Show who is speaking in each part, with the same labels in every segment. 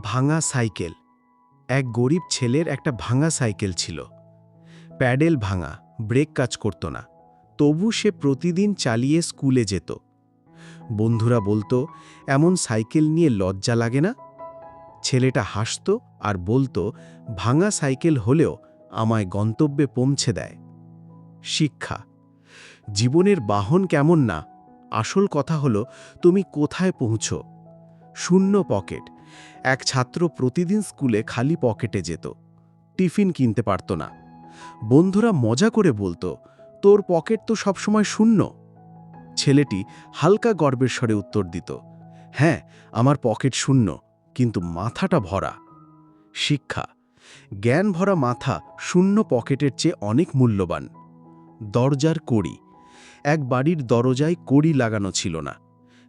Speaker 1: ভাঙা সাইকেল। এক গরিব ছেলের একটা ভাঙা সাইকেল ছিল। প্যাডেল ভাঙা, ব্রেক কাজ করত না। তবু সে প্রতিদিন চালিয়ে স্কুলে যেত। বন্ধুরা বলতো, এমন সাইকেল নিয়ে লজ্জা লাগে না? ছেলেটা হাসত আর বলতো, ভাঙা সাইকেল হলেও আমায় গন্তব্যে পৌঁছে দেয়। শিক্ষা। জীবনের বাহন কেমন না, আসল কথা হলো তুমি কোথায় পৌঁছো। শূন্য পকেট। এক ছাত্র প্রতিদিন স্কুলে খালি পকেটে যেত। টিফিন কিনতে পারত না। বন্ধুরা মজা করে বলতো, তোর পকেট তো সবসময় শূন্য। ছেলেটি হালকা গর্বের স্বরে উত্তর দিত, হ্যাঁ, আমার পকেট শূন্য, কিন্তু মাথাটা ভরা। শিক্ষা। জ্ঞান ভরা মাথা শূন্য পকেটের চেয়ে অনেক মূল্যবান। দরজার কড়ি। এক বাড়ির দরজায় কড়ি লাগানো ছিল না।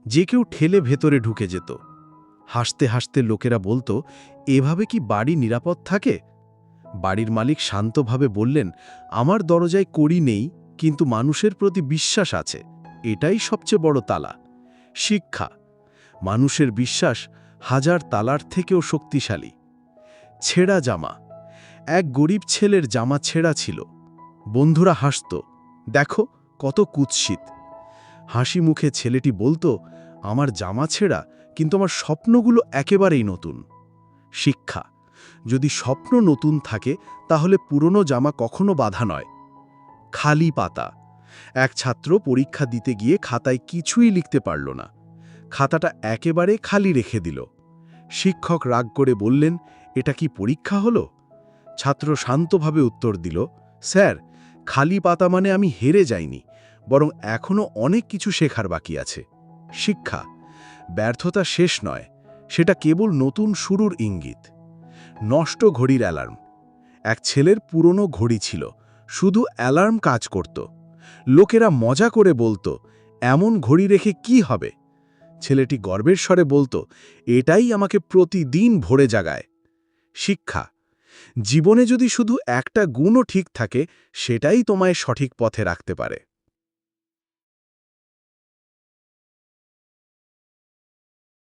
Speaker 1: যে কেউ ঠেলে ভেতরে ঢুকে যেত। হাসতে হাসতে লোকেরা বলতো, এভাবে কি বাড়ি নিরাপদ থাকে? বাড়ির মালিক শান্তভাবে বললেন, আমার দরজায় কড়ি নেই, কিন্তু মানুষের প্রতি বিশ্বাস আছে, এটাই সবচেয়ে বড় তালা। শিক্ষা। মানুষের বিশ্বাস হাজার তালার থেকেও শক্তিশালী। ছেঁড়া জামা। এক গরিব ছেলের জামা ছেঁড়া ছিল। বন্ধুরা হাসত, দেখো কত কুৎসিত। হাসি মুখে ছেলেটি বলতো, আমার জামা ছেঁড়া, কিন্তু আমার স্বপ্নগুলো একেবারেই নতুন। শিক্ষা। যদি স্বপ্ন নতুন থাকে, তাহলে পুরনো জামা কখনো বাধা নয়। খালি পাতা। এক ছাত্র পরীক্ষা দিতে গিয়ে খাতায় কিছুই লিখতে পারল না। খাতাটা একেবারে খালি রেখে দিল। শিক্ষক রাগ করে বললেন, এটা কি পরীক্ষা হলো? ছাত্র শান্তভাবে উত্তর দিল, স্যার, খালি পাতা মানে আমি হেরে যাইনি, বরং এখনো অনেক কিছু শেখার বাকি আছে। শিক্ষা। ব্যর্থতা শেষ নয়, সেটা কেবল নতুন শুরুর ইঙ্গিত। নষ্ট ঘড়ির অ্যালার্ম। এক ছেলের পুরনো ঘড়ি ছিল, শুধু অ্যালার্ম কাজ করত। লোকেরা মজা করে বলতো, এমন ঘড়ি রেখে কি হবে? ছেলেটি গর্বের স্বরে বলতো, এটাই আমাকে প্রতিদিন ভোরে জাগায়। শিক্ষা। জীবনে যদি শুধু একটা গুণও ঠিক থাকে, সেটাই তোমায় সঠিক পথে রাখতে পারে।